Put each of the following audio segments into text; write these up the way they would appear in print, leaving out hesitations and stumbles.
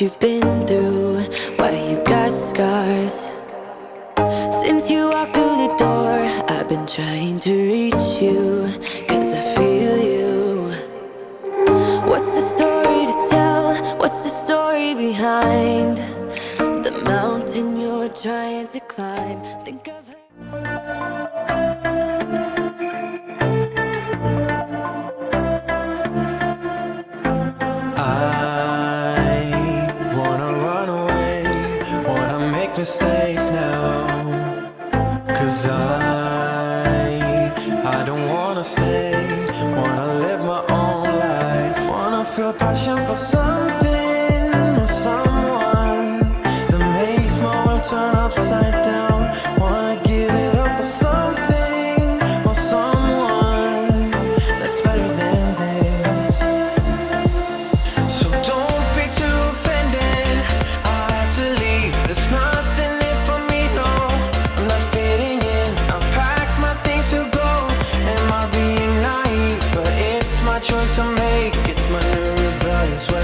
you've been through, why you got scars. Since you walked through the door, I've been trying to reach you, 'cause I feel you. What's the story to tell? What's the story behind the mountain you're trying to climb? Think of her. I wanna run away, wanna make mistakes now, 'cause I don't wanna stay, wanna live my own life, wanna feel passion for something or someone that makes my world turn upside down, wanna give it up for something or someone that's better than this. So don't be too offended, I have to leave, there's nothing in for me, no, I'm not fitting in, I've packed my things to go, am I being naive? But it's my choice to make, it's my new rebellious way.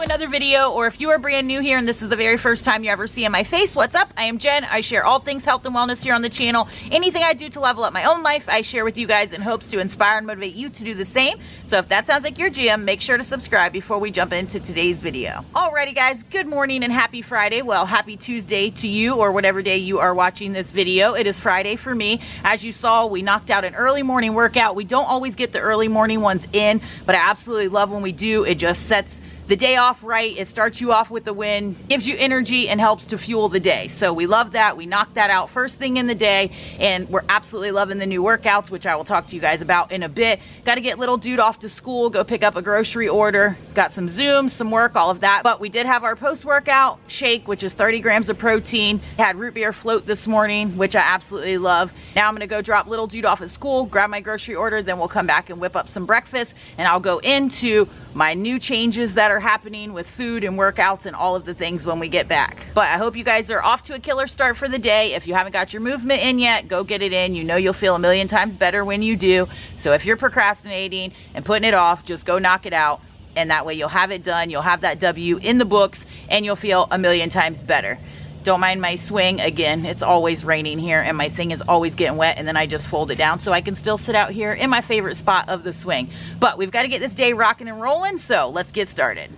Another video, or if you are brand new here and this is the very first time you ever see my face, what's up? I am Jen. I share all things health and wellness here on the channel. Anything I do to level up my own life, I share with you guys in hopes to inspire and motivate you to do the same. So if that sounds like your jam, make sure to subscribe before we jump into today's video. Alrighty guys, good morning and happy Friday. Well, happy Tuesday to you, or whatever day you are watching this video. It is Friday for me. As you saw, we knocked out an early morning workout. We don't always get the early morning ones in, but I absolutely love when we do. It just sets the day off right, it starts you off with the win, gives you energy and helps to fuel the day. So we love that. We knocked that out first thing in the day, and we're absolutely loving the new workouts, which I will talk to you guys about in a bit. Got to get little dude off to school, go pick up a grocery order, got some Zooms, some work, all of that. But we did have our post-workout shake, which is 30 grams of protein. Had root beer float this morning, which I absolutely love. Now I'm gonna go drop little dude off at school, grab my grocery order, then we'll come back and whip up some breakfast, and I'll go into my new changes that are happening with food and workouts and all of the things when we get back. But I hope you guys are off to a killer start for the day. If you haven't got your movement in yet, go get it in. You know you'll feel a million times better when you do. So if you're procrastinating and putting it off, just go knock it out. And that way you'll have it done. You'll have that W in the books and you'll feel a million times better. Don't mind my swing. Again, it's always raining here and my thing is always getting wet, and then I just fold it down so I can still sit out here in my favorite spot of the swing. But we've got to get this day rocking and rolling, so let's get started.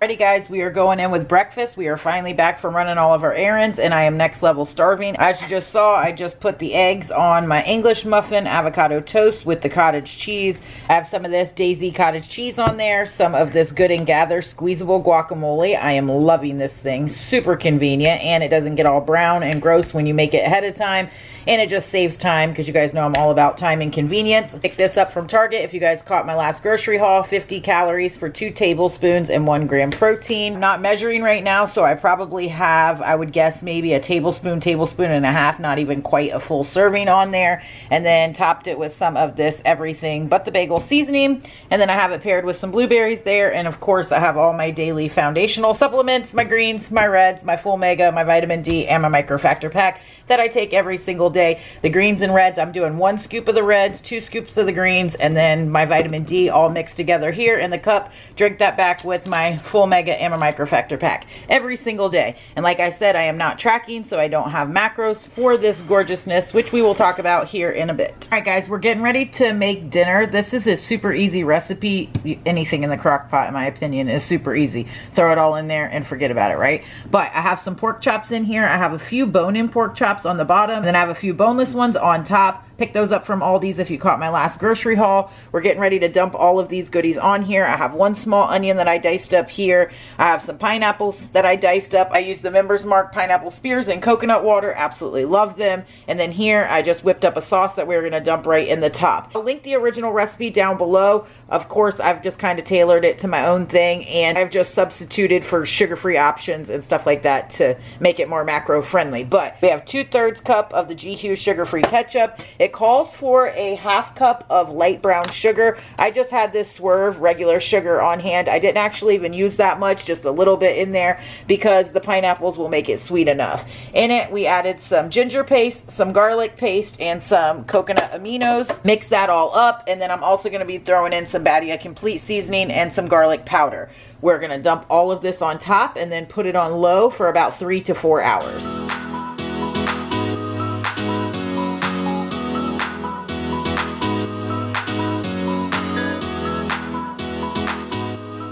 Alrighty guys, we are going in with breakfast. We are finally back from running all of our errands and I am next level starving. As you just saw, I just put the eggs on my English muffin avocado toast with the cottage cheese. I have some of this Daisy cottage cheese on there, some of this Good and Gather squeezable guacamole. I am loving this thing, super convenient, and it doesn't get all brown and gross when you make it ahead of time, and it just saves time because you guys know I'm all about time and convenience. Pick this up from Target if you guys caught my last grocery haul. 50 calories for 2 tablespoons and 1 gram protein. I'm not measuring right now, so I probably have, I would guess, maybe a tablespoon and a half, not even quite a full serving on there, and then topped it with some of this everything but the bagel seasoning, and then I have it paired with some blueberries there, and of course I have all my daily foundational supplements, my greens, my reds, my full mega, my vitamin D, and my microfactor pack that I take every single day. The greens and reds, I'm doing 1 scoop of the reds, 2 scoops of the greens, and then my vitamin D all mixed together here in the cup. Drink that back with my full mega and my microfactor pack every single day. And like I said, I am not tracking, so I don't have macros for this gorgeousness, which we will talk about here in a bit. All right guys, we're getting ready to make dinner. This is a super easy recipe. Anything in the crock pot, in my opinion, is super easy. Throw it all in there and forget about it, right? But I have some pork chops in here. I have a few bone-in pork chops on the bottom, and then I have a few boneless ones on top. Pick those up from Aldi's if you caught my last grocery haul. We're getting ready to dump all of these goodies on here. I have one small onion that I diced up here. I have some pineapples that I diced up. I used the Members Mark pineapple spears in coconut water. Absolutely love them. And then here I just whipped up a sauce that we're going to dump right in the top. I'll link the original recipe down below. Of course, I've just kind of tailored it to my own thing, and I've just substituted for sugar-free options and stuff like that to make it more macro friendly. But we have 2/3 cup of the G Hughes sugar-free ketchup. It calls for a 1/2 cup of light brown sugar. I just had this Swerve regular sugar on hand. I didn't actually even use that much, just a little bit in there because the pineapples will make it sweet enough. In it, we added some ginger paste, some garlic paste, and some coconut aminos. Mix that all up, and then I'm also going to be throwing in some Badia Complete seasoning and some garlic powder. We're going to dump all of this on top and then put it on low for about 3 to 4 hours.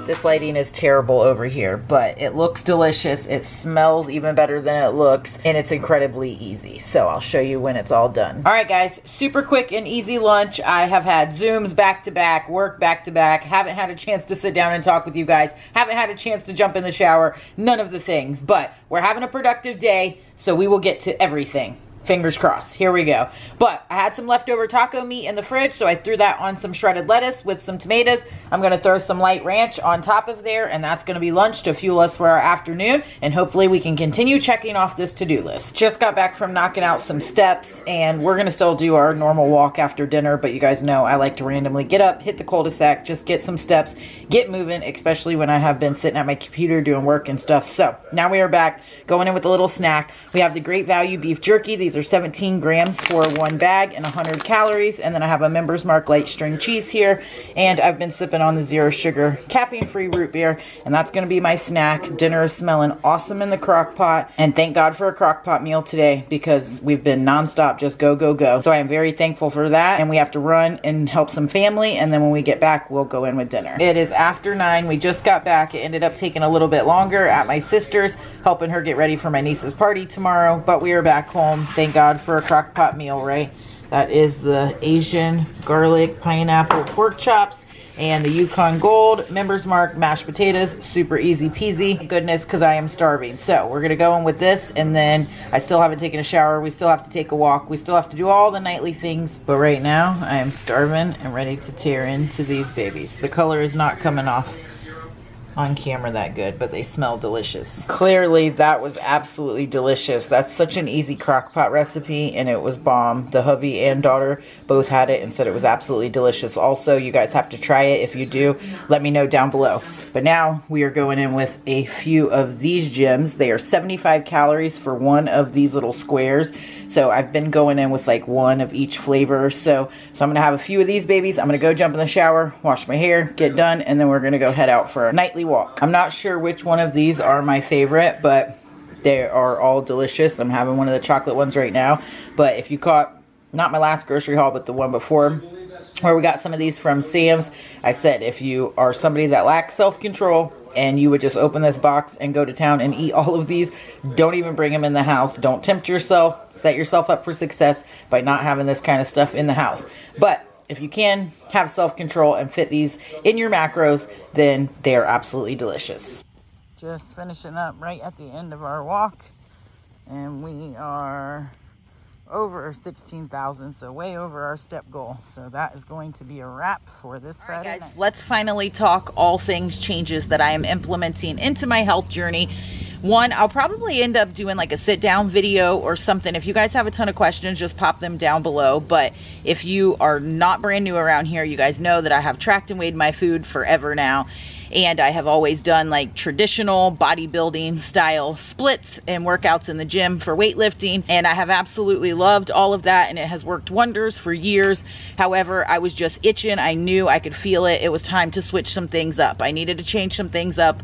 This lighting is terrible over here, but it looks delicious. It smells even better than it looks, and it's incredibly easy. So I'll show you when it's all done. All right, guys, super quick and easy lunch. I have had Zooms back to back, work back to back. Haven't had a chance to sit down and talk with you guys. Haven't had a chance to jump in the shower. None of the things, but we're having a productive day, so we will get to everything. Fingers crossed. Here we go. But I had some leftover taco meat in the fridge, so I threw that on some shredded lettuce with some tomatoes. I'm going to throw some light ranch on top of there, and that's going to be lunch to fuel us for our afternoon, and hopefully we can continue checking off this to-do list. Just got back from knocking out some steps, and we're going to still do our normal walk after dinner, but you guys know I like to randomly get up, hit the cul-de-sac, just get some steps, get moving, especially when I have been sitting at my computer doing work and stuff. So now we are back, going in with a little snack. We have the Great Value beef jerky. These are 17 grams for one bag and 100 calories. And then I have a Members Mark light string cheese here. And I've been sipping on the zero sugar caffeine-free root beer. And that's going to be my snack. Dinner is smelling awesome in the crock pot. And thank God for a crock pot meal today because we've been nonstop just go, go, go. So I am very thankful for that. And we have to run and help some family. And then when we get back, we'll go in with dinner. It is after 9. We just got back. It ended up taking a little bit longer at my sister's, helping her get ready for my niece's party tomorrow. But we are back home. Thank God for a crock pot meal, right? That is the Asian garlic pineapple pork chops and the Yukon Gold Members Mark mashed potatoes. Super easy peasy. Thank goodness, because I am starving. So we're going to go in with this, and then I still haven't taken a shower. We still have to take a walk. We still have to do all the nightly things. But right now, I am starving and ready to tear into these babies. The color is not coming off on camera that good, but they smell delicious. Clearly that was absolutely delicious. That's such an easy crock pot recipe, and it was bomb. The hubby and daughter both had it and said it was absolutely delicious. Also, you guys have to try it. If you do, let me know down below. But now we are going in with a few of these gems. They are 75 calories for one of these little squares. So I've been going in with like one of each flavor or so. So I'm gonna have a few of these babies. I'm gonna go jump in the shower, wash my hair, get done, and then we're gonna go head out for a nightly walk. I'm not sure which one of these are my favorite, but they are all delicious. I'm having one of the chocolate ones right now. But if you caught, not my last grocery haul, but the one before, where we got some of these from Sam's, I said if you are somebody that lacks self-control and you would just open this box and go to town and eat all of these, don't even bring them in the house. Don't tempt yourself. Set yourself up for success by not having this kind of stuff in the house. But if you can have self-control and fit these in your macros, then they are absolutely delicious. Just finishing up right at the end of our walk, and we are over 16,000, so way over our step goal. So that is going to be a wrap for this Friday night. Let's finally talk all things changes that I am implementing into my health journey. One, I'll probably end up doing like a sit down video or something. If you guys have a ton of questions, just pop them down below. But if you are not brand new around here, you guys know that I have tracked and weighed my food forever now. And I have always done like traditional bodybuilding style splits and workouts in the gym for weightlifting. And I have absolutely loved all of that, and it has worked wonders for years. However, I was just itching. I knew I could feel it. It was time to switch some things up. I needed to change some things up.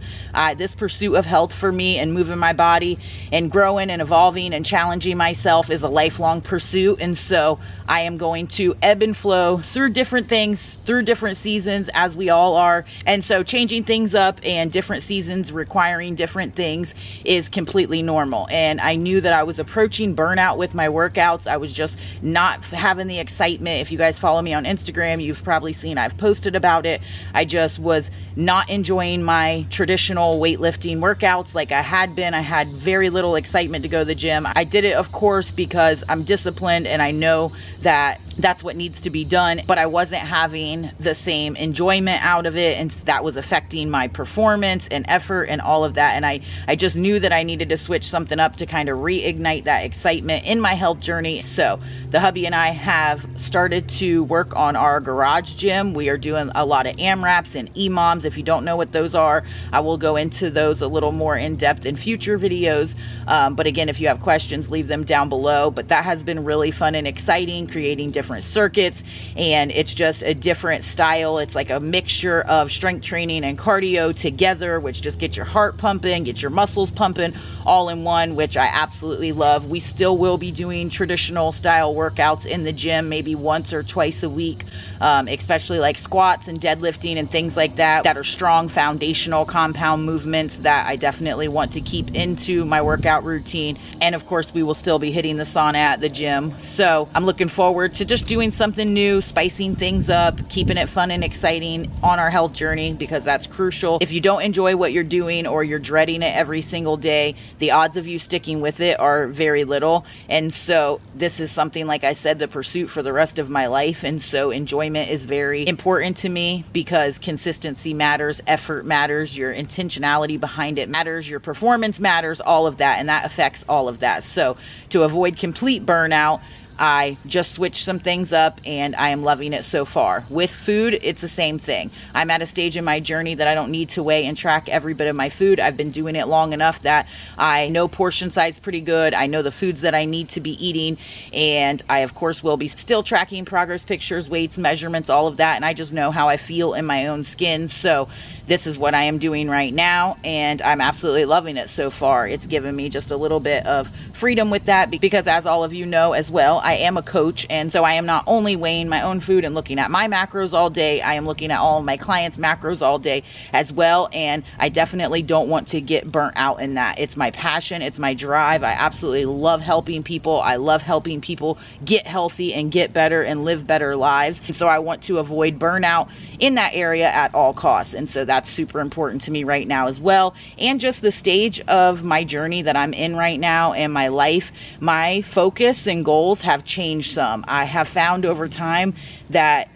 This pursuit of health for me and moving my body and growing and evolving and challenging myself is a lifelong pursuit. And so I am going to ebb and flow through different things, through different seasons, as we all are. And so changing things up and different seasons requiring different things is completely normal. And I knew that I was approaching burnout with my workouts. I was just not having the excitement. If you guys follow me on Instagram, you've probably seen I've posted about it. I just was not enjoying my traditional weightlifting workouts like I had been. I had very little excitement to go to the gym. I did it, of course, because I'm disciplined and I know that that's what needs to be done, but I wasn't having the same enjoyment out of it, and that was affecting my performance and effort and all of that. And I just knew that I needed to switch something up to kind of reignite that excitement in my health journey. So the hubby and I have started to work on our garage gym. We are doing a lot of AMRAPs and EMOMs. If you don't know what those are, I will go into those a little more in depth in future videos. But again, if you have questions, leave them down below. But that has been really fun and exciting, creating different circuits, and it's just a different style. It's like a mixture of strength training and cardio together, which just gets your heart pumping, get your muscles pumping all in one, which I absolutely love. We still will be doing traditional style workouts in the gym, maybe once or twice a week, especially like squats and deadlifting and things like that are strong foundational compound movements that I definitely want to keep into my workout routine. And of course, we will still be hitting the sauna at the gym. So I'm looking forward to just doing something new, spicing things up, keeping it fun and exciting on our health journey, because that's crucial. If you don't enjoy what you're doing or you're dreading it every single day, the odds of you sticking with it are very little. And so this is something, like I said, the pursuit for the rest of my life. And so enjoyment is very important to me, because consistency matters, effort matters, your intentionality behind it matters, your performance matters, all of that, and that affects all of that. So to avoid complete burnout, I just switched some things up and I am loving it so far. With food, it's the same thing. I'm at a stage in my journey that I don't need to weigh and track every bit of my food. I've been doing it long enough that I know portion size pretty good. I know the foods that I need to be eating, and I of course will be still tracking progress pictures, weights, measurements, all of that, and I just know how I feel in my own skin. So this is what I am doing right now, and I'm absolutely loving it so far. It's given me just a little bit of freedom with that, because as all of you know as well, I am a coach, and so I am not only weighing my own food and looking at my macros all day, I am looking at all of my clients' macros all day as well, and I definitely don't want to get burnt out in that. It's my passion, it's my drive. I absolutely love helping people. I love helping people get healthy and get better and live better lives. And so I want to avoid burnout in that area at all costs, and so that's super important to me right now as well. And just the stage of my journey that I'm in right now and my life, my focus and goals have changed some. I have found over time that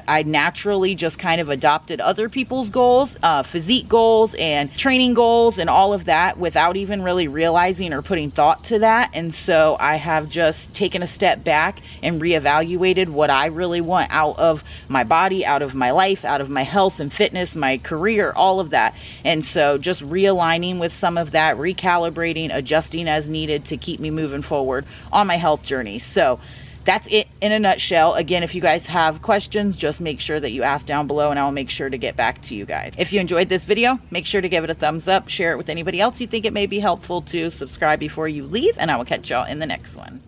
I naturally just kind of adopted other people's goals, physique goals and training goals and all of that without even really realizing or putting thought to that. And so I have just taken a step back and reevaluated what I really want out of my body, out of my life, out of my health and fitness, my career, all of that. And so just realigning with some of that, recalibrating, adjusting as needed to keep me moving forward on my health journey. So that's it in a nutshell. Again, if you guys have questions, just make sure that you ask down below and I'll make sure to get back to you guys. If you enjoyed this video, make sure to give it a thumbs up, share it with anybody else you think it may be helpful to, subscribe before you leave, and I will catch y'all in the next one.